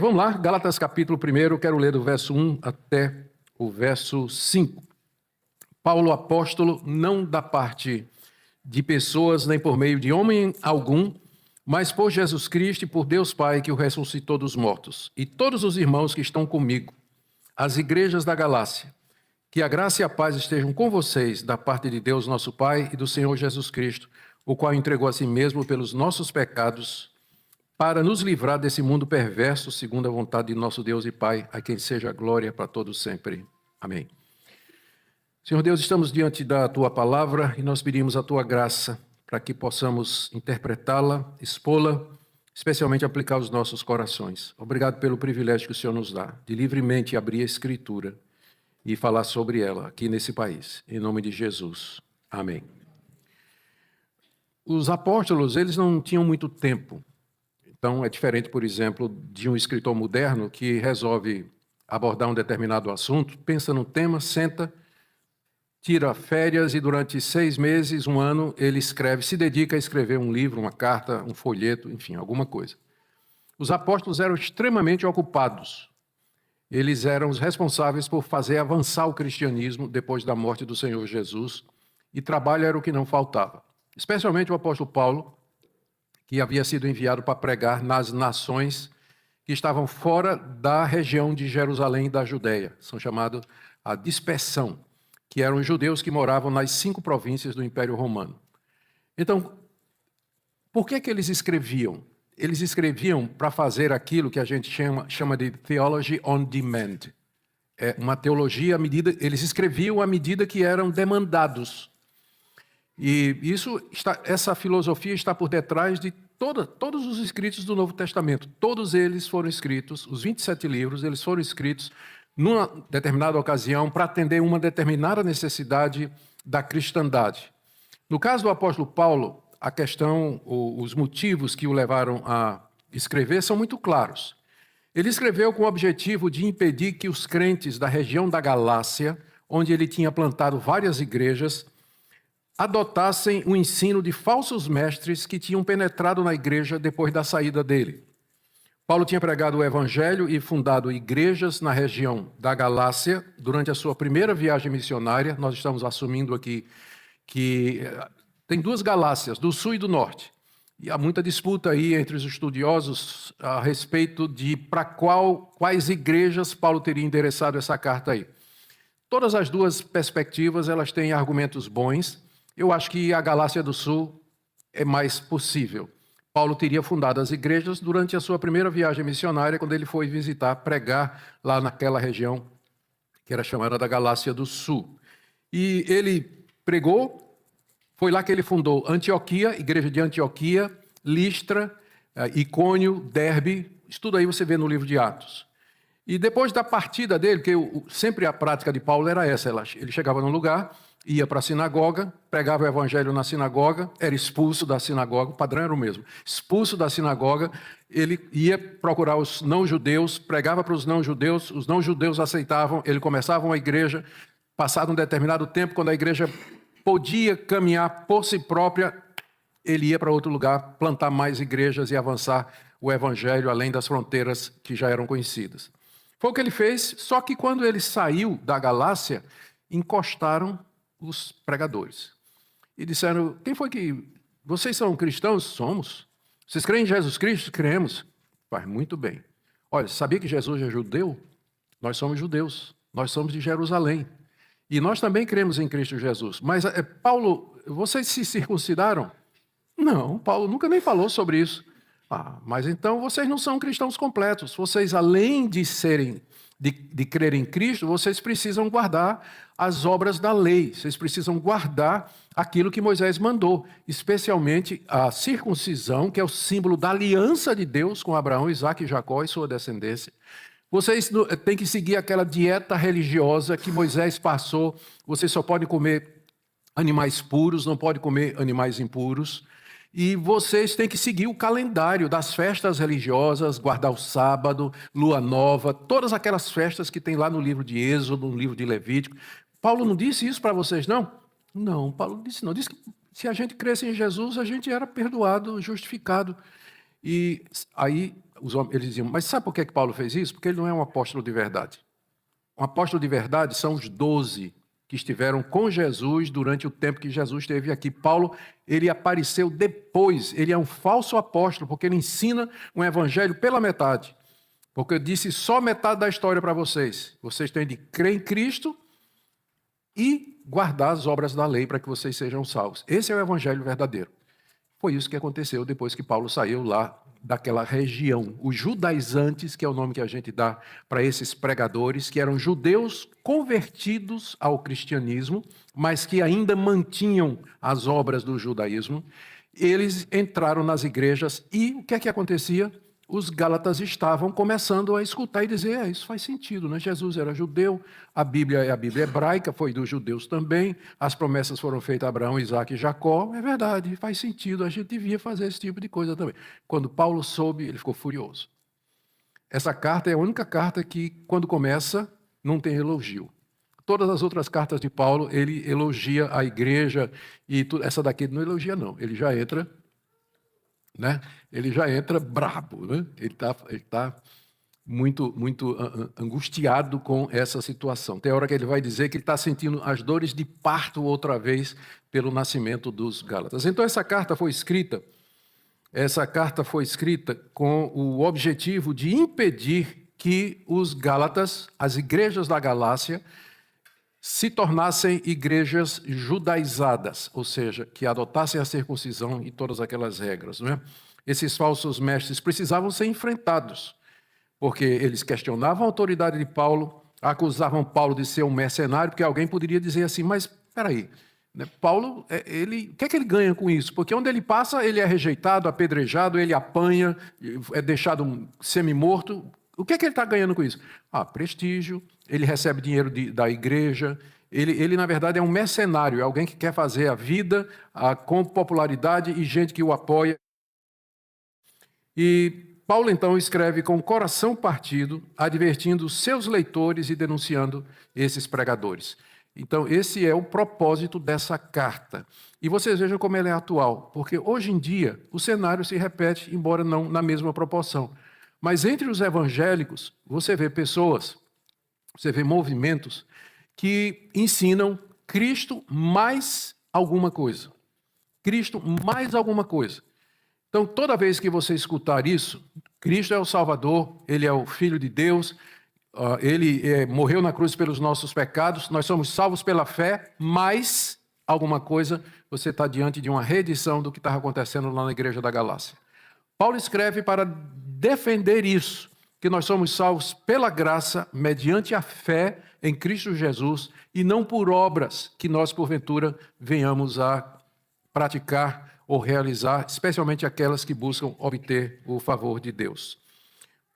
Vamos lá, Gálatas capítulo 1, quero ler do verso 1 até o verso 5. Paulo, apóstolo, não da parte de pessoas, nem por meio de homem algum, mas por Jesus Cristo e por Deus Pai, que o ressuscitou dos mortos, e todos os irmãos que estão comigo, as igrejas da Galácia, que a graça e a paz estejam com vocês, da parte de Deus nosso Pai e do Senhor Jesus Cristo, o qual entregou a si mesmo pelos nossos pecados, para nos livrar desse mundo perverso, segundo a vontade de nosso Deus e Pai, a quem seja a glória para todos sempre. Amém. Senhor Deus, estamos diante da Tua palavra e nós pedimos a Tua graça para que possamos interpretá-la, expô-la, especialmente aplicar aos nossos corações. Obrigado pelo privilégio que o Senhor nos dá de livremente abrir a Escritura e falar sobre ela aqui nesse país. Em nome de Jesus. Amém. Os apóstolos, eles não tinham muito tempo. Então, é diferente, por exemplo, de um escritor moderno que resolve abordar um determinado assunto, pensa no tema, senta, tira férias e durante 6 meses, 1 ano, ele escreve, se dedica a escrever um livro, uma carta, um folheto, enfim, alguma coisa. Os apóstolos eram extremamente ocupados. Eles eram os responsáveis por fazer avançar o cristianismo depois da morte do Senhor Jesus, e trabalho era o que não faltava. Especialmente o apóstolo Paulo, que havia sido enviado para pregar nas nações que estavam fora da região de Jerusalém e da Judéia. São chamados a dispersão, que eram os judeus que moravam nas 5 províncias do Império Romano. Então, por que eles escreviam? Eles escreviam para fazer aquilo que a gente chama de theology on demand. É uma teologia à medida, eles escreviam à medida que eram demandados. E essa filosofia está por detrás de todos os escritos do Novo Testamento. Todos eles foram escritos, os 27 livros, eles foram escritos numa determinada ocasião para atender uma determinada necessidade da cristandade. No caso do apóstolo Paulo, a questão, os motivos que o levaram a escrever são muito claros. Ele escreveu com o objetivo de impedir que os crentes da região da Galácia, onde ele tinha plantado várias igrejas, adotassem o ensino de falsos mestres que tinham penetrado na igreja depois da saída dele. Paulo tinha pregado o evangelho e fundado igrejas na região da Galácia durante a sua primeira viagem missionária. Nós estamos assumindo aqui que tem 2 Galácias, do sul e do norte. E há muita disputa aí entre os estudiosos a respeito de para quais igrejas Paulo teria endereçado essa carta aí. Todas as 2 perspectivas, elas têm argumentos bons. Eu acho que a Galácia do Sul é mais possível. Paulo teria fundado as igrejas durante a sua primeira viagem missionária, quando ele foi visitar, pregar lá naquela região que era chamada da Galácia do Sul. E ele pregou, foi lá que ele fundou Antioquia, igreja de Antioquia, Listra, Icônio, Derbe, isso tudo aí você vê no livro de Atos. E depois da partida dele, porque sempre a prática de Paulo era essa, ele chegava num lugar, ia para a sinagoga, pregava o evangelho na sinagoga, era expulso da sinagoga, o padrão era o mesmo, expulso da sinagoga, ele ia procurar os não-judeus, pregava para os não-judeus aceitavam, ele começava uma igreja, passado um determinado tempo, quando a igreja podia caminhar por si própria, ele ia para outro lugar, plantar mais igrejas e avançar o evangelho além das fronteiras que já eram conhecidas. Foi o que ele fez, só que quando ele saiu da Galácia, encostaram os pregadores. E disseram, quem foi que... Vocês são cristãos? Somos. Vocês creem em Jesus Cristo? Cremos. Faz muito bem. Olha, sabia que Jesus é judeu? Nós somos judeus. Nós somos de Jerusalém. E nós também cremos em Cristo Jesus. Mas, Paulo, vocês se circuncidaram? Não, Paulo nunca nem falou sobre isso. Mas então vocês não são cristãos completos. Vocês, além de crer em Cristo, vocês precisam guardar as obras da lei. Vocês precisam guardar aquilo que Moisés mandou, especialmente a circuncisão, que é o símbolo da aliança de Deus com Abraão, Isaque e Jacó e sua descendência. Vocês têm que seguir aquela dieta religiosa que Moisés passou. Vocês só podem comer animais puros, não podem comer animais impuros. E vocês têm que seguir o calendário das festas religiosas, guardar o sábado, lua nova, todas aquelas festas que tem lá no livro de Êxodo, no livro de Levítico. Paulo não disse isso para vocês, não? Não, Paulo não disse não. Disse que se a gente cresce em Jesus, a gente era perdoado, justificado. E aí eles diziam, mas sabe por que Paulo fez isso? Porque ele não é um apóstolo de verdade. Um apóstolo de verdade são os 12 que estiveram com Jesus durante o tempo que Jesus esteve aqui. Paulo, ele apareceu depois, ele é um falso apóstolo, porque ele ensina um evangelho pela metade. Porque eu disse só metade da história para vocês. Vocês têm de crer em Cristo e guardar as obras da lei para que vocês sejam salvos. Esse é o evangelho verdadeiro. Foi isso que aconteceu depois que Paulo saiu lá daquela região. Os judaizantes, que é o nome que a gente dá para esses pregadores, que eram judeus convertidos ao cristianismo, mas que ainda mantinham as obras do judaísmo, eles entraram nas igrejas e o que é que acontecia? Os gálatas estavam começando a escutar e dizer, isso faz sentido, né? Jesus era judeu, a Bíblia é a Bíblia hebraica, foi dos judeus também, as promessas foram feitas a Abraão, Isaac e Jacó, é verdade, faz sentido, a gente devia fazer esse tipo de coisa também. Quando Paulo soube, ele ficou furioso. Essa carta é a única carta que, quando começa, não tem elogio. Todas as outras cartas de Paulo, ele elogia a igreja, e tudo. Essa daqui ele não elogia não, ele já entra... né? Ele já entra brabo, né? Ele tá muito angustiado com essa situação. Tem hora que ele vai dizer que ele está sentindo as dores de parto outra vez pelo nascimento dos Gálatas. Então essa carta foi escrita com o objetivo de impedir que os Gálatas, as igrejas da Galácia, se tornassem igrejas judaizadas, ou seja, que adotassem a circuncisão e todas aquelas regras. Não é? Esses falsos mestres precisavam ser enfrentados, porque eles questionavam a autoridade de Paulo, acusavam Paulo de ser um mercenário, porque alguém poderia dizer assim, mas espera aí, né? Paulo, o que é que ele ganha com isso? Porque onde ele passa, ele é rejeitado, apedrejado, ele apanha, é deixado semi-morto. O que é que ele está ganhando com isso? Prestígio, ele recebe dinheiro da igreja, ele, na verdade, é um mercenário, é alguém que quer fazer a vida com popularidade e gente que o apoia. E Paulo, então, escreve com o coração partido, advertindo seus leitores e denunciando esses pregadores. Então, esse é o propósito dessa carta. E vocês vejam como ela é atual, porque hoje em dia o cenário se repete, embora não na mesma proporção. Mas entre os evangélicos, você vê pessoas, você vê movimentos que ensinam Cristo mais alguma coisa. Cristo mais alguma coisa. Então, toda vez que você escutar isso, Cristo é o Salvador, Ele é o Filho de Deus, Ele morreu na cruz pelos nossos pecados, nós somos salvos pela fé, mais alguma coisa, você está diante de uma reedição do que estava acontecendo lá na igreja da Galácia. Paulo escreve para defender isso, que nós somos salvos pela graça, mediante a fé em Cristo Jesus, e não por obras que nós, porventura, venhamos a praticar ou realizar, especialmente aquelas que buscam obter o favor de Deus.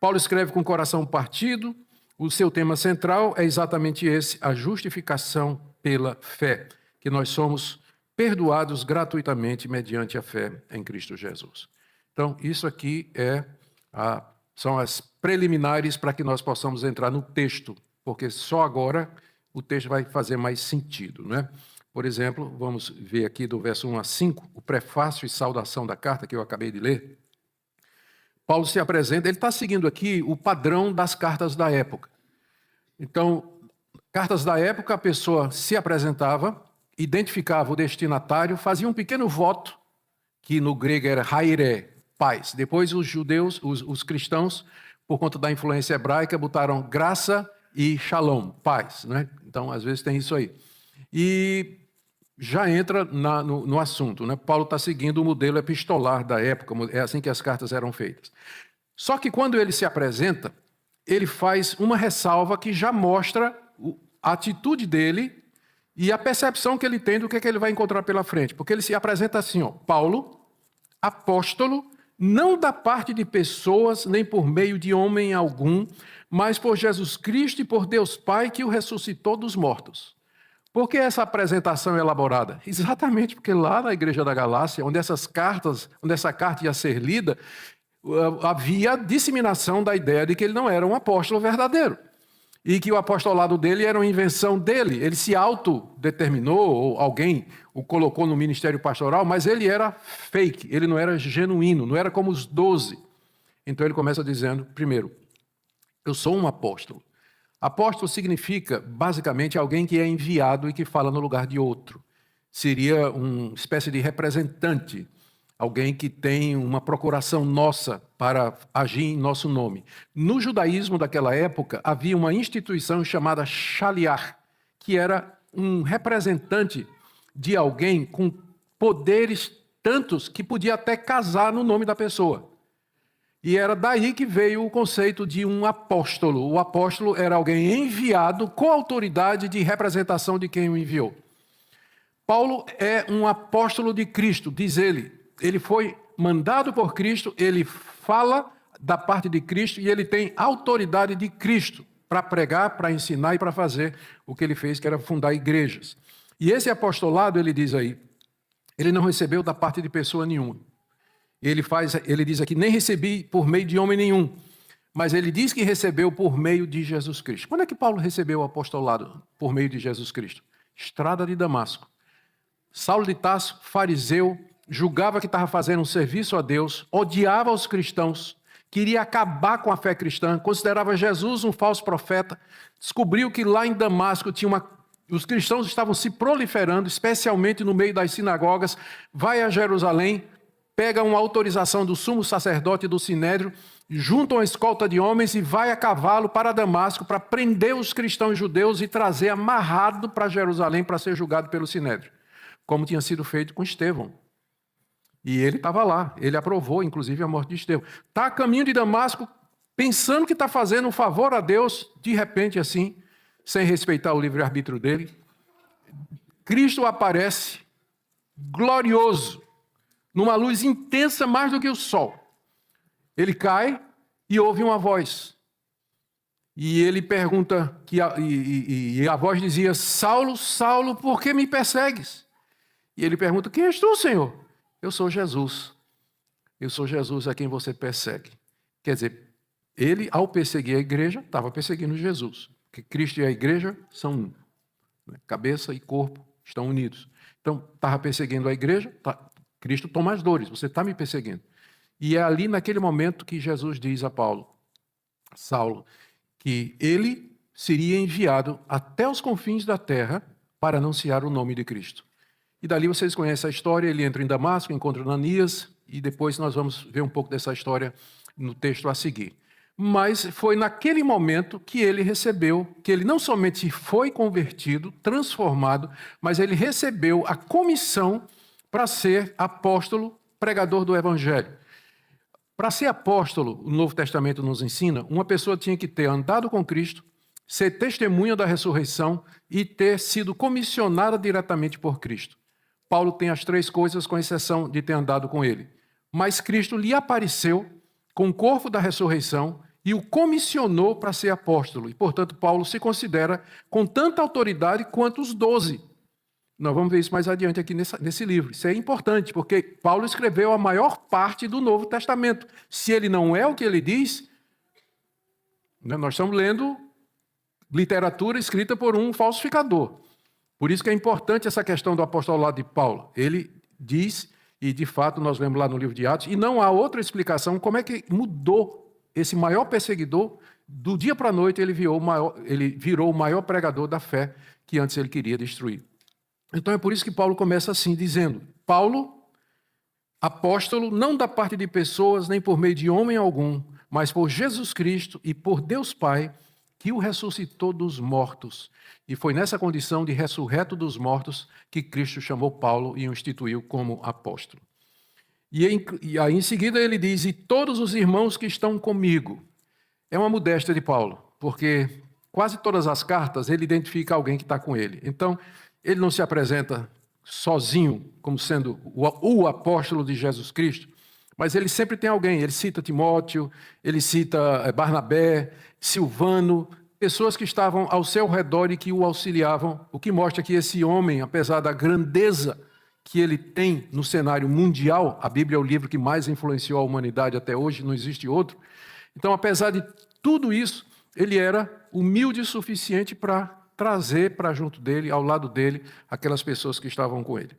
Paulo escreve com o coração partido, o seu tema central é exatamente esse, a justificação pela fé, que nós somos perdoados gratuitamente mediante a fé em Cristo Jesus. Então, isso aqui são as preliminares para que nós possamos entrar no texto, porque só agora o texto vai fazer mais sentido, não é? Por exemplo, vamos ver aqui do verso 1 a 5, o prefácio e saudação da carta que eu acabei de ler. Paulo se apresenta, ele está seguindo aqui o padrão das cartas da época. Então, cartas da época, a pessoa se apresentava, identificava o destinatário, fazia um pequeno voto, que no grego era haire, paz. Depois os judeus, os cristãos, por conta da influência hebraica, botaram graça e shalom, paz, né? Então, às vezes tem isso aí. E já entra no assunto, né? Paulo está seguindo o modelo epistolar da época, é assim que as cartas eram feitas. Só que quando ele se apresenta, ele faz uma ressalva que já mostra a atitude dele e a percepção que ele tem do que ele vai encontrar pela frente. Porque ele se apresenta assim, Paulo, apóstolo, não da parte de pessoas, nem por meio de homem algum, mas por Jesus Cristo e por Deus Pai que o ressuscitou dos mortos. Por que essa apresentação elaborada? Exatamente porque lá na igreja da Galácia, onde essa carta ia ser lida, havia disseminação da ideia de que ele não era um apóstolo verdadeiro. E que o apostolado dele era uma invenção dele. Ele se autodeterminou, ou alguém o colocou no ministério pastoral, mas ele era fake, ele não era genuíno, não era como os 12. Então ele começa dizendo, primeiro, eu sou um apóstolo. Apóstolo significa, basicamente, alguém que é enviado e que fala no lugar de outro. Seria uma espécie de representante, alguém que tem uma procuração nossa para agir em nosso nome. No judaísmo daquela época, havia uma instituição chamada Shaliach, que era um representante de alguém com poderes tantos que podia até casar no nome da pessoa. E era daí que veio o conceito de um apóstolo. O apóstolo era alguém enviado com autoridade de representação de quem o enviou. Paulo é um apóstolo de Cristo, diz ele. Ele foi mandado por Cristo, ele fala da parte de Cristo e ele tem autoridade de Cristo para pregar, para ensinar e para fazer o que ele fez, que era fundar igrejas. E esse apostolado, ele diz aí, ele não recebeu da parte de pessoa nenhuma. Ele diz aqui, nem recebi por meio de homem nenhum, mas ele diz que recebeu por meio de Jesus Cristo. Quando é que Paulo recebeu o apostolado por meio de Jesus Cristo? Estrada de Damasco. Saulo de Tarso, fariseu, julgava que estava fazendo um serviço a Deus, odiava os cristãos, queria acabar com a fé cristã, considerava Jesus um falso profeta, descobriu que lá em Damasco os cristãos estavam se proliferando, especialmente no meio das sinagogas, vai a Jerusalém, pega uma autorização do sumo sacerdote e do sinédrio, junta uma escolta de homens e vai a cavalo para Damasco para prender os cristãos judeus e trazer amarrado para Jerusalém para ser julgado pelo sinédrio, como tinha sido feito com Estevão. E ele estava lá, ele aprovou, inclusive, a morte de Estevão. Está a caminho de Damasco, pensando que está fazendo um favor a Deus, de repente, assim, sem respeitar o livre-arbítrio dele, Cristo aparece, glorioso, numa luz intensa mais do que o sol. Ele cai e ouve uma voz. E ele pergunta, e a voz dizia, Saulo, Saulo, por que me persegues? E ele pergunta, quem és tu, Senhor? Eu sou Jesus. Eu sou Jesus a quem você persegue. Quer dizer, ele, ao perseguir a igreja, estava perseguindo Jesus. Porque Cristo e a igreja são um. Cabeça e corpo estão unidos. Então, estava perseguindo a igreja, Cristo toma as dores, você está me perseguindo. E é ali, naquele momento, que Jesus diz a Saulo, que ele seria enviado até os confins da terra para anunciar o nome de Cristo. E dali vocês conhecem a história, ele entra em Damasco, encontra Ananias, e depois nós vamos ver um pouco dessa história no texto a seguir. Mas foi naquele momento que ele recebeu, que ele não somente foi convertido, transformado, mas ele recebeu a comissão para ser apóstolo, pregador do Evangelho. Para ser apóstolo, o Novo Testamento nos ensina, uma pessoa tinha que ter andado com Cristo, ser testemunha da ressurreição e ter sido comissionada diretamente por Cristo. Paulo tem as três coisas, com exceção de ter andado com ele. Mas Cristo lhe apareceu com o corpo da ressurreição e o comissionou para ser apóstolo. E, portanto, Paulo se considera com tanta autoridade quanto os 12. Nós vamos ver isso mais adiante aqui nesse livro. Isso é importante, porque Paulo escreveu a maior parte do Novo Testamento. Se ele não é o que ele diz, nós estamos lendo literatura escrita por um falsificador. Por isso que é importante essa questão do apostolado de Paulo. Ele diz, e de fato nós vemos lá no livro de Atos, e não há outra explicação como é que mudou esse maior perseguidor, do dia para a noite ele virou o maior pregador da fé que antes ele queria destruir. Então é por isso que Paulo começa assim, dizendo, Paulo, apóstolo, não da parte de pessoas, nem por meio de homem algum, mas por Jesus Cristo e por Deus Pai, que o ressuscitou dos mortos. E foi nessa condição de ressurreto dos mortos que Cristo chamou Paulo e o instituiu como apóstolo. E aí em seguida ele diz, e todos os irmãos que estão comigo. É uma modéstia de Paulo, porque quase todas as cartas ele identifica alguém que está com ele. Então, ele não se apresenta sozinho como sendo o apóstolo de Jesus Cristo, mas ele sempre tem alguém. Ele cita Timóteo, ele cita Barnabé, Silvano, pessoas que estavam ao seu redor e que o auxiliavam, o que mostra que esse homem, apesar da grandeza que ele tem no cenário mundial, a Bíblia é o livro que mais influenciou a humanidade até hoje, não existe outro. Então, apesar de tudo isso, ele era humilde o suficiente para trazer para junto dele, ao lado dele, aquelas pessoas que estavam com ele.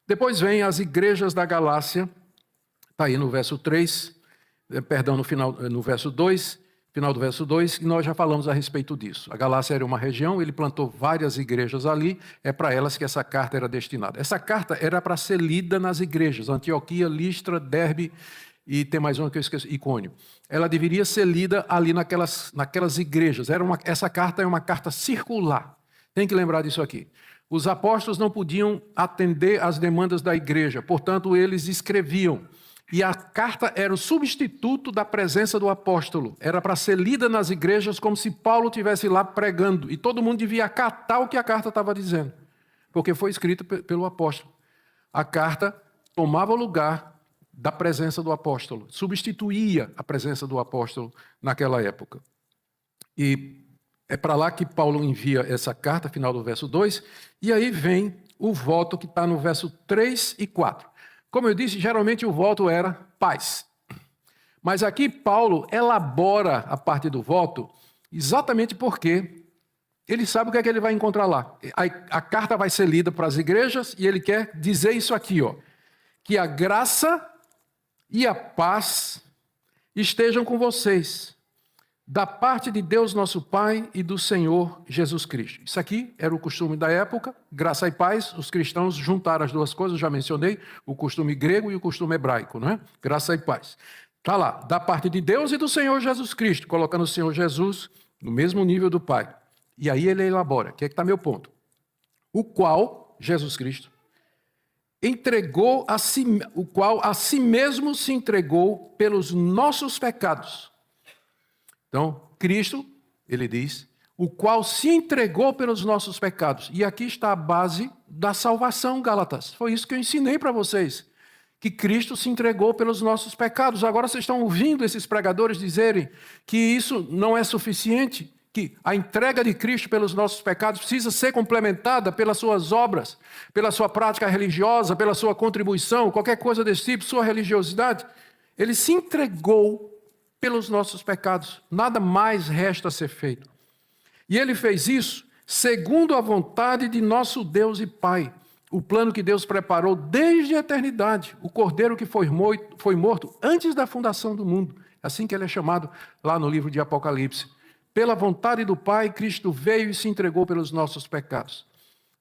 Depois vem as igrejas da Galácia, está aí no verso 3, perdão, no verso 2, final do verso 2, e nós já falamos a respeito disso. A Galácia era uma região, ele plantou várias igrejas ali, é para elas que essa carta era destinada. Essa carta era para ser lida nas igrejas, Antioquia, Listra, Derbe e tem mais uma que eu esqueci, Icônio. Ela deveria ser lida ali naquelas igrejas. Essa carta é uma carta circular. Tem que lembrar disso aqui. Os apóstolos não podiam atender às demandas da igreja, portanto, eles escreviam. E a carta era o substituto da presença do apóstolo. Era para ser lida nas igrejas como se Paulo estivesse lá pregando. E todo mundo devia acatar o que a carta estava dizendo, porque foi escrita pelo apóstolo. A carta tomava o lugar da presença do apóstolo, substituía a presença do apóstolo naquela época. E é para lá que Paulo envia essa carta, final do verso 2, e aí vem o voto que está no verso 3 e 4. Como eu disse, geralmente o voto era paz. Mas aqui Paulo elabora a parte do voto exatamente porque ele sabe o que é que ele vai encontrar lá. A carta vai ser lida para as igrejas e ele quer dizer isso aqui, ó, que a graça e a paz estejam com vocês, da parte de Deus nosso Pai e do Senhor Jesus Cristo. Isso aqui era o costume da época, graça e paz, os cristãos juntaram as duas coisas, já mencionei, o costume grego e o costume hebraico, não é? Graça e paz. Está lá, da parte de Deus e do Senhor Jesus Cristo, colocando o Senhor Jesus no mesmo nível do Pai. E aí ele elabora, que é que está meu ponto. O qual, Jesus Cristo, o qual a si mesmo se entregou pelos nossos pecados. Então, Cristo, ele diz, o qual se entregou pelos nossos pecados. E aqui está a base da salvação, Gálatas. Foi isso que eu ensinei para vocês, que Cristo se entregou pelos nossos pecados. Agora vocês estão ouvindo esses pregadores dizerem que isso não é suficiente, que a entrega de Cristo pelos nossos pecados precisa ser complementada pelas suas obras, pela sua prática religiosa, pela sua contribuição, qualquer coisa desse tipo, sua religiosidade. Ele se entregou pelos nossos pecados. Nada mais resta ser feito. E ele fez isso segundo a vontade de nosso Deus e Pai. O plano que Deus preparou desde a eternidade. O cordeiro que foi morto antes da fundação do mundo. Assim que ele é chamado lá no livro de Apocalipse. Pela vontade do Pai, Cristo veio e se entregou pelos nossos pecados.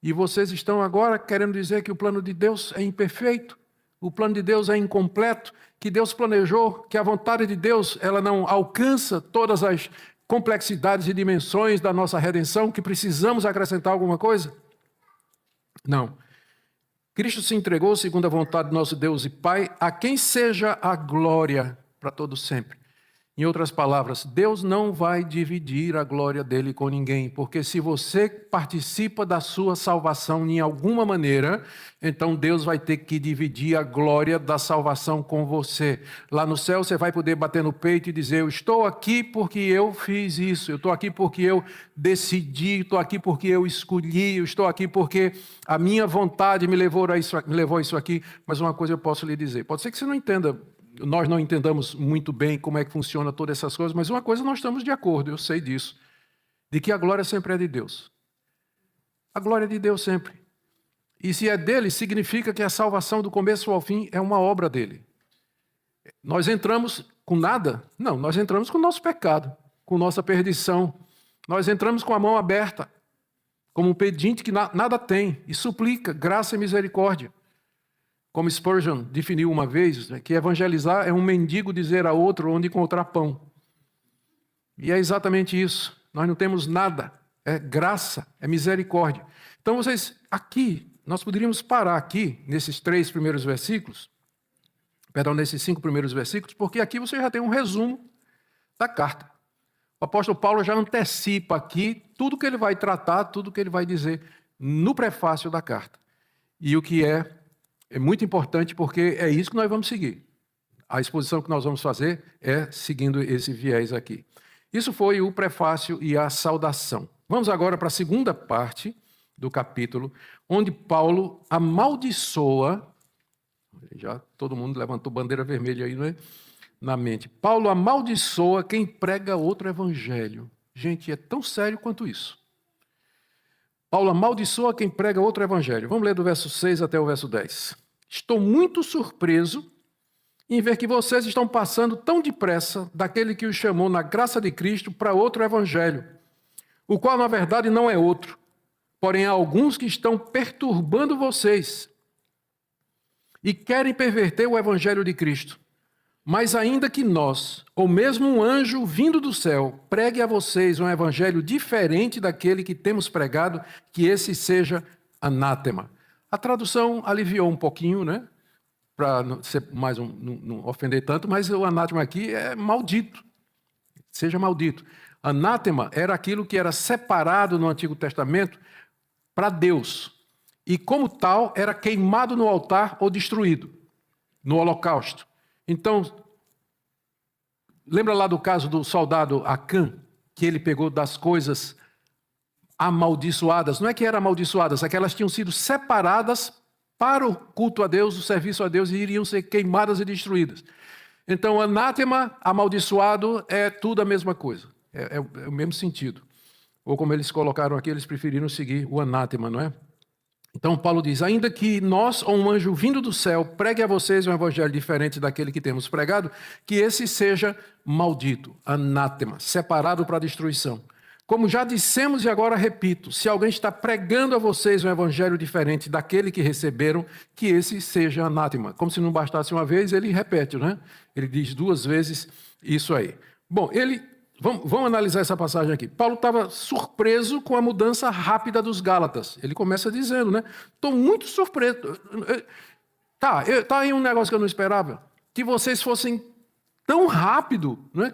E vocês estão agora querendo dizer que o plano de Deus é imperfeito, o plano de Deus é incompleto, que Deus planejou, que a vontade de Deus ela não alcança todas as complexidades e dimensões da nossa redenção, que precisamos acrescentar alguma coisa? Não. Cristo se entregou segundo a vontade do nosso Deus e Pai, a quem seja a glória para todo sempre. Em outras palavras, Deus não vai dividir a glória dele com ninguém, porque se você participa da sua salvação em alguma maneira, então Deus vai ter que dividir a glória da salvação com você. Lá no céu você vai poder bater no peito e dizer, eu estou aqui porque eu fiz isso, eu estou aqui porque eu decidi, estou aqui porque eu escolhi, eu estou aqui porque a minha vontade me levou a isso aqui. Mas uma coisa eu posso lhe dizer, pode ser que você não entenda, nós não entendamos muito bem como é que funciona todas essas coisas, mas uma coisa nós estamos de acordo, eu sei disso, de que a glória sempre é de Deus. A glória é de Deus sempre. E se é dele, significa que a salvação do começo ao fim é uma obra dele. Nós entramos com nada? Não, nós entramos com o nosso pecado, com nossa perdição. Nós entramos com a mão aberta, como um pedinte que nada tem, e suplica graça e misericórdia. Como Spurgeon definiu uma vez, que evangelizar é um mendigo dizer a outro onde encontrar pão. E é exatamente isso. Nós não temos nada. É graça, é misericórdia. Então vocês, aqui, nós poderíamos parar aqui, nesses 3 primeiros versículos, nesses 5 primeiros versículos, porque aqui você já tem um resumo da carta. O apóstolo Paulo já antecipa aqui tudo que ele vai tratar, tudo que ele vai dizer no prefácio da carta. E o que é muito importante, porque é isso que nós vamos seguir. A exposição que nós vamos fazer é seguindo esse viés aqui. Isso foi o prefácio e a saudação. Vamos agora para a segunda parte do capítulo, onde Paulo amaldiçoa, já todo mundo levantou bandeira vermelha aí, não é? Na mente. Paulo amaldiçoa quem prega outro evangelho. Gente, é tão sério quanto isso. Paulo amaldiçoa quem prega outro evangelho. Vamos ler do verso 6 até o verso 10. Estou muito surpreso em ver que vocês estão passando tão depressa daquele que os chamou na graça de Cristo para outro evangelho, o qual, na verdade, não é outro. Porém, há alguns que estão perturbando vocês e querem perverter o evangelho de Cristo. Mas ainda que nós, ou mesmo um anjo vindo do céu, pregue a vocês um evangelho diferente daquele que temos pregado, que esse seja anátema. A tradução aliviou um pouquinho, né? Para não ser mais não ofender tanto, mas o anátema aqui é maldito. Seja maldito. Anátema era aquilo que era separado no Antigo Testamento para Deus. E como tal, era queimado no altar ou destruído, no holocausto. Então, lembra lá do caso do soldado Acã, que ele pegou das coisas amaldiçoadas? Não é que eram amaldiçoadas, é que elas tinham sido separadas para o culto a Deus, o serviço a Deus, e iriam ser queimadas e destruídas. Então, anátema, amaldiçoado, é tudo a mesma coisa. É o mesmo sentido. Ou como eles colocaram aqui, eles preferiram seguir o anátema, não é? Então, Paulo diz, ainda que nós, ou um anjo vindo do céu, pregue a vocês um evangelho diferente daquele que temos pregado, que esse seja maldito, anátema, separado para a destruição. Como já dissemos e agora repito, se alguém está pregando a vocês um evangelho diferente daquele que receberam, que esse seja anátema. Como se não bastasse uma vez, ele repete, né? Ele diz 2 vezes isso aí. Bom, vamos analisar essa passagem aqui. Paulo estava surpreso com a mudança rápida dos Gálatas. Ele começa dizendo, né? Estou muito surpreso. Tá aí um negócio que eu não esperava. Que vocês fossem tão rápido, né?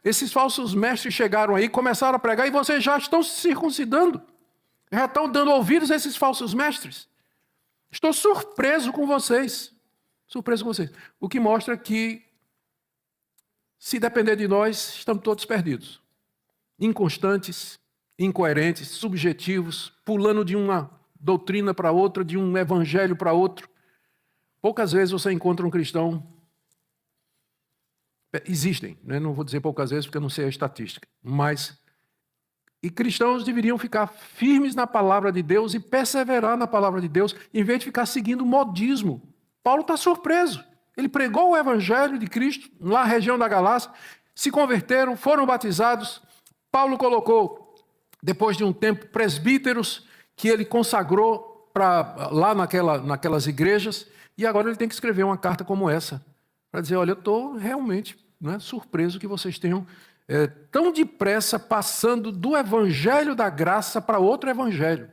Esses falsos mestres chegaram aí, começaram a pregar e vocês já estão se circuncidando. Já estão dando ouvidos a esses falsos mestres. Estou surpreso com vocês. Surpreso com vocês. O que mostra que, se depender de nós, estamos todos perdidos. Inconstantes, incoerentes, subjetivos, pulando de uma doutrina para outra, de um evangelho para outro. Poucas vezes você encontra um cristão. Existem, né? Não vou dizer poucas vezes porque eu não sei a estatística, mas e cristãos deveriam ficar firmes na palavra de Deus e perseverar na palavra de Deus, em vez de ficar seguindo modismo. Paulo está surpreso. Ele pregou o evangelho de Cristo lá na região da Galácia, se converteram, foram batizados. Paulo colocou, depois de um tempo, presbíteros que ele consagrou lá naquelas igrejas, e agora ele tem que escrever uma carta como essa, para dizer, olha, eu estou realmente surpreso que vocês tenham tão depressa passando do evangelho da graça para outro evangelho.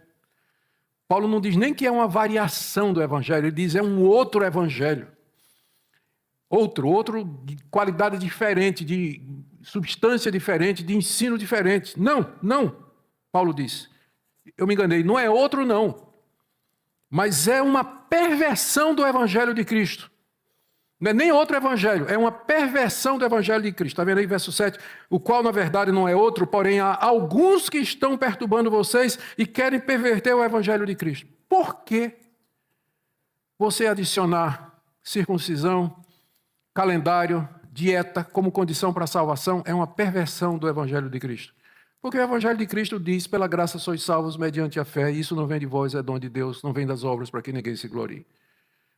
Paulo não diz nem que é uma variação do evangelho, ele diz é um outro evangelho. Outro de qualidade diferente, de substância diferente, de ensino diferente. Não, Paulo diz. Eu me enganei, não é outro não. Mas é uma perversão do evangelho de Cristo. Não é nem outro evangelho, é uma perversão do evangelho de Cristo. Está vendo aí, verso 7? O qual, na verdade, não é outro, porém há alguns que estão perturbando vocês e querem perverter o evangelho de Cristo. Por que você adicionar circuncisão, calendário, dieta como condição para a salvação é uma perversão do evangelho de Cristo? Porque o evangelho de Cristo diz, pela graça sois salvos mediante a fé, e isso não vem de vós, é dom de Deus, não vem das obras para que ninguém se glorie.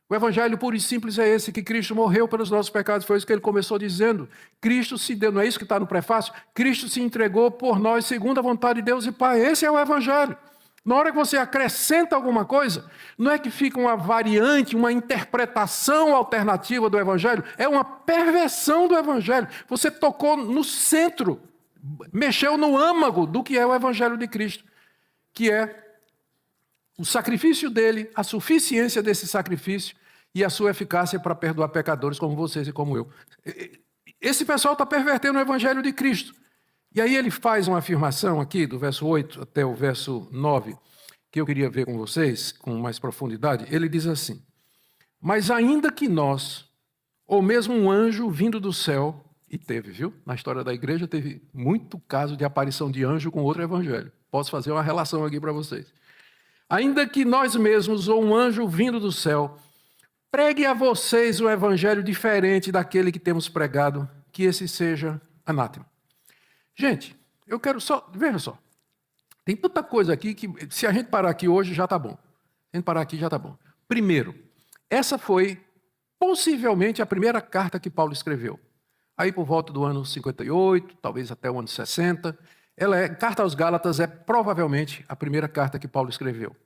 O evangelho puro e simples é esse, que Cristo morreu pelos nossos pecados, foi isso que ele começou dizendo. Cristo se deu, não é isso que está no prefácio? Cristo se entregou por nós segundo a vontade de Deus e Pai. Esse é o evangelho. Na hora que você acrescenta alguma coisa, não é que fica uma variante, uma interpretação alternativa do evangelho, é uma perversão do evangelho. Você tocou no centro, mexeu no âmago do que é o evangelho de Cristo, que é o sacrifício dele, a suficiência desse sacrifício e a sua eficácia para perdoar pecadores como vocês e como eu. Esse pessoal está pervertendo o evangelho de Cristo. E aí ele faz uma afirmação aqui, do verso 8 até o verso 9, que eu queria ver com vocês, com mais profundidade. Ele diz assim, mas ainda que nós, ou mesmo um anjo vindo do céu, e teve, viu? Na história da igreja teve muito caso de aparição de anjo com outro evangelho. Posso fazer uma relação aqui para vocês. Ainda que nós mesmos, ou um anjo vindo do céu, pregue a vocês um evangelho diferente daquele que temos pregado, que esse seja anátema. Gente, eu quero só, veja só, tem tanta coisa aqui que se a gente parar aqui hoje já está bom. Se a gente parar aqui já está bom. Primeiro, essa foi possivelmente a primeira carta que Paulo escreveu. Aí por volta do ano 58, talvez até o ano 60. Carta aos Gálatas é provavelmente a primeira carta que Paulo escreveu.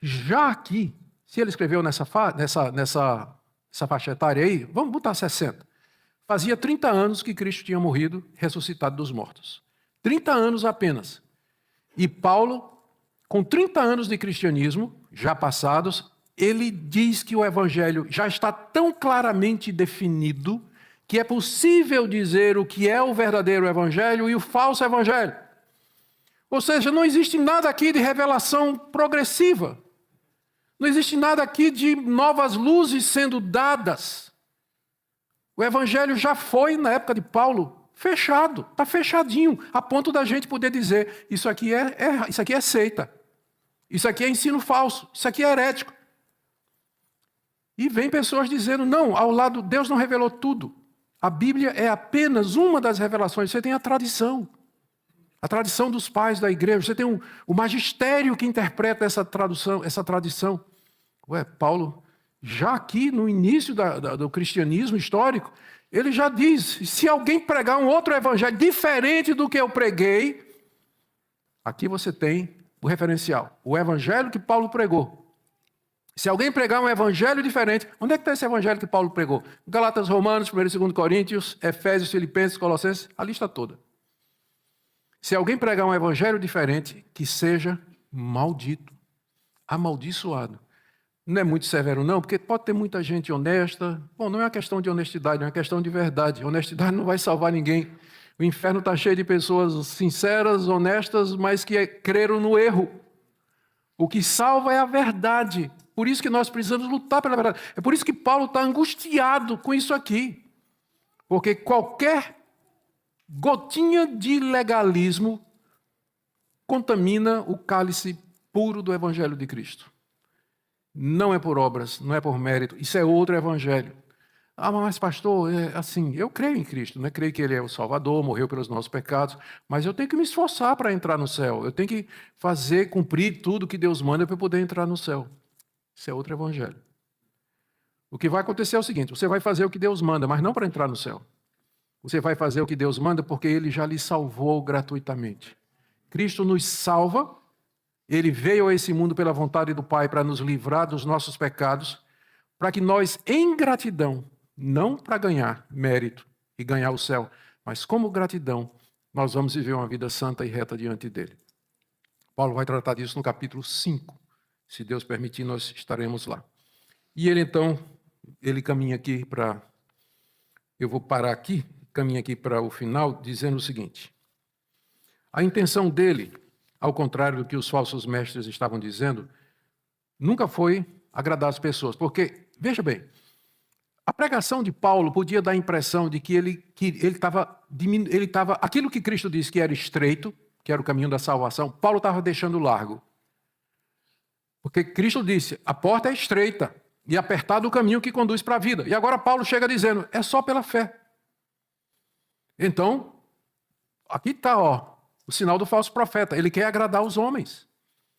Já aqui, se ele escreveu nessa faixa etária aí, vamos botar 60. Fazia 30 anos que Cristo tinha morrido, ressuscitado dos mortos. 30 anos apenas. E Paulo, com 30 anos de cristianismo, já passados, ele diz que o evangelho já está tão claramente definido que é possível dizer o que é o verdadeiro evangelho e o falso evangelho. Ou seja, não existe nada aqui de revelação progressiva. Não existe nada aqui de novas luzes sendo dadas. O evangelho já foi, na época de Paulo, fechado, está fechadinho, a ponto da gente poder dizer, isso aqui é seita, isso aqui é ensino falso, isso aqui é herético. E vem pessoas dizendo, não, ao lado, Deus não revelou tudo. A Bíblia é apenas uma das revelações. Você tem a tradição dos pais da igreja, você tem o magistério que interpreta essa tradição. Paulo, já aqui no início do cristianismo histórico, ele já diz, se alguém pregar um outro evangelho diferente do que eu preguei, aqui você tem o referencial, o evangelho que Paulo pregou. Se alguém pregar um evangelho diferente, onde é que está esse evangelho que Paulo pregou? Galatas, Romanos, 1 e 2 Coríntios, Efésios, Filipenses, Colossenses, a lista toda. Se alguém pregar um evangelho diferente, que seja maldito, amaldiçoado. Não é muito severo não, porque pode ter muita gente honesta. Bom, não é uma questão de honestidade, é uma questão de verdade. Honestidade não vai salvar ninguém. O inferno está cheio de pessoas sinceras, honestas, mas que creram no erro. O que salva é a verdade. Por isso que nós precisamos lutar pela verdade. É por isso que Paulo está angustiado com isso aqui. Porque qualquer gotinha de legalismo contamina o cálice puro do evangelho de Cristo. Não é por obras, não é por mérito. Isso é outro evangelho. Ah, mas pastor, eu creio em Cristo, né? Creio que Ele é o Salvador, morreu pelos nossos pecados, mas eu tenho que me esforçar para entrar no céu. Eu tenho que cumprir tudo que Deus manda para eu poder entrar no céu. Isso é outro evangelho. O que vai acontecer é o seguinte, você vai fazer o que Deus manda, mas não para entrar no céu. Você vai fazer o que Deus manda porque Ele já lhe salvou gratuitamente. Cristo nos salva, Ele veio a esse mundo pela vontade do Pai para nos livrar dos nossos pecados, para que nós, em gratidão, não para ganhar mérito e ganhar o céu, mas como gratidão, nós vamos viver uma vida santa e reta diante dele. Paulo vai tratar disso no capítulo 5. Se Deus permitir, nós estaremos lá. E ele então, ele caminha aqui para... Eu vou parar aqui, caminha aqui para o final, dizendo o seguinte. A intenção dele, ao contrário do que os falsos mestres estavam dizendo, nunca foi agradar as pessoas. Porque, veja bem, a pregação de Paulo podia dar a impressão de que ele estava... Aquilo que Cristo disse que era estreito, que era o caminho da salvação, Paulo estava deixando largo. Porque Cristo disse, a porta é estreita e apertado o caminho que conduz para a vida. E agora Paulo chega dizendo, é só pela fé. Então, aqui está o sinal do falso profeta. Ele quer agradar os homens.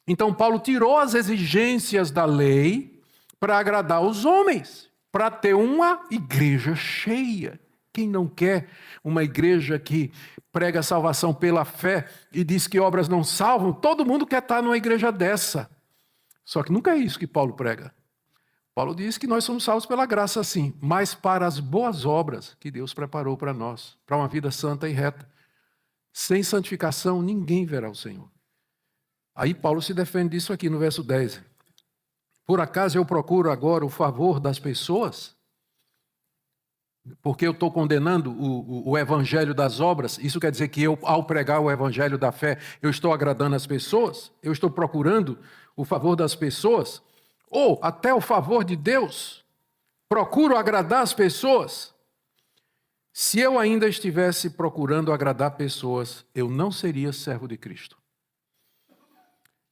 Então Paulo tirou as exigências da lei para agradar os homens, para ter uma igreja cheia. Quem não quer uma igreja que prega a salvação pela fé e diz que obras não salvam? Todo mundo quer estar numa igreja dessa. Só que nunca é isso que Paulo prega. Paulo diz que nós somos salvos pela graça, sim, mas para as boas obras que Deus preparou para nós, para uma vida santa e reta. Sem santificação, ninguém verá o Senhor. Aí Paulo se defende disso aqui no verso 10. Por acaso eu procuro agora o favor das pessoas? Porque eu estou condenando o evangelho das obras? Isso quer dizer que eu, ao pregar o evangelho da fé, eu estou agradando as pessoas? Eu estou procurando o favor das pessoas? Ou até o favor de Deus? Procuro agradar as pessoas? Se eu ainda estivesse procurando agradar pessoas, eu não seria servo de Cristo.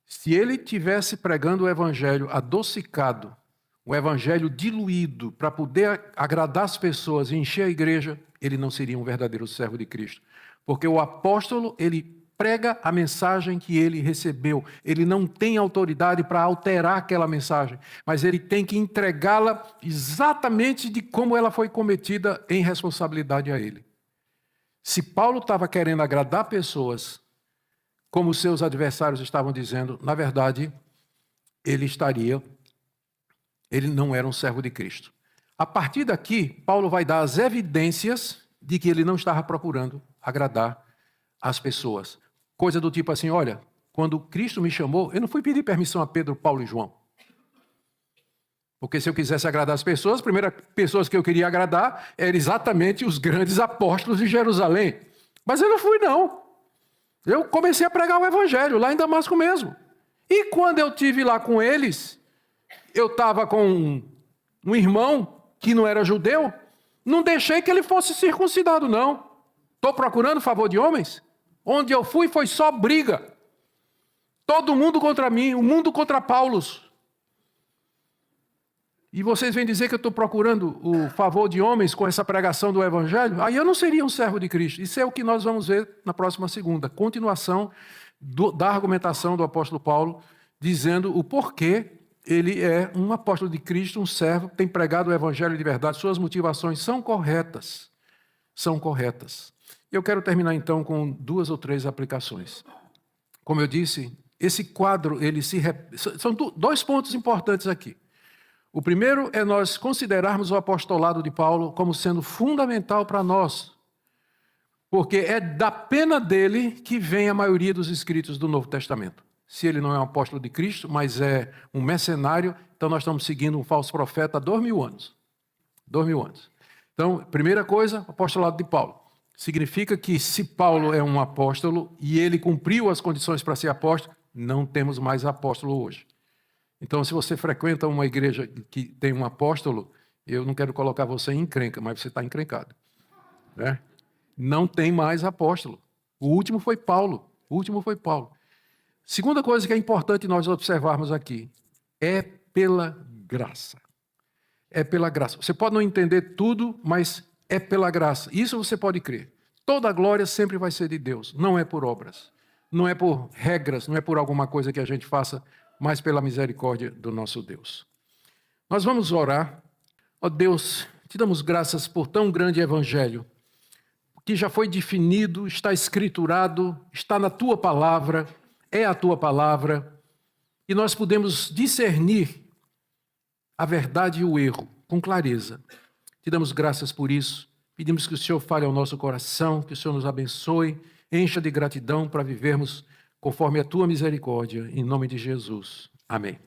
Se ele estivesse pregando o evangelho adocicado, o evangelho diluído para poder agradar as pessoas e encher a igreja, ele não seria um verdadeiro servo de Cristo. Porque o apóstolo, ele prega a mensagem que ele recebeu. Ele não tem autoridade para alterar aquela mensagem, mas ele tem que entregá-la exatamente de como ela foi cometida em responsabilidade a ele. Se Paulo estava querendo agradar pessoas, como seus adversários estavam dizendo, na verdade, ele não era um servo de Cristo. A partir daqui, Paulo vai dar as evidências de que ele não estava procurando agradar as pessoas. Coisa do tipo assim, olha, quando Cristo me chamou, eu não fui pedir permissão a Pedro, Paulo e João. Porque se eu quisesse agradar as pessoas, as primeiras pessoas que eu queria agradar eram exatamente os grandes apóstolos de Jerusalém. Mas eu não fui, não. Eu comecei a pregar o evangelho lá em Damasco mesmo. E quando eu estive lá com eles, eu estava com um irmão que não era judeu, não deixei que ele fosse circuncidado, não. Estou procurando favor de homens? Onde eu fui foi só briga. Todo mundo contra mim, o mundo contra Paulo. E vocês vêm dizer que eu estou procurando o favor de homens com essa pregação do Evangelho? Aí eu não seria um servo de Cristo. Isso é o que nós vamos ver na próxima segunda. Continuação da argumentação do apóstolo Paulo, dizendo o porquê ele é um apóstolo de Cristo, um servo, tem pregado o Evangelho de verdade. Suas motivações são corretas. São corretas. Eu quero terminar então com 2 ou 3 aplicações. Como eu disse, esse quadro, são 2 pontos importantes aqui. O primeiro é nós considerarmos o apostolado de Paulo como sendo fundamental para nós, porque é da pena dele que vem a maioria dos escritos do Novo Testamento. Se ele não é um apóstolo de Cristo, mas é um mercenário, então nós estamos seguindo um falso profeta há 2000 anos. 2000 anos. Então, primeira coisa, apostolado de Paulo. Significa que se Paulo é um apóstolo e ele cumpriu as condições para ser apóstolo, não temos mais apóstolo hoje. Então, se você frequenta uma igreja que tem um apóstolo, eu não quero colocar você em encrenca, mas você está encrencado. Né? Não tem mais apóstolo. O último foi Paulo. Segunda coisa que é importante nós observarmos aqui, é pela graça. É pela graça. Você pode não entender tudo, mas é pela graça. Isso você pode crer. Toda a glória sempre vai ser de Deus. Não é por obras. Não é por regras. Não é por alguma coisa que a gente faça, mas pela misericórdia do nosso Deus. Nós vamos orar. Ó Deus, te damos graças por tão grande evangelho, que já foi definido, está escriturado, está na tua palavra, é a tua palavra, e nós podemos discernir a verdade e o erro com clareza. Te damos graças por isso. Pedimos que o Senhor fale ao nosso coração, que o Senhor nos abençoe, encha de gratidão para vivermos conforme a tua misericórdia, em nome de Jesus. Amém.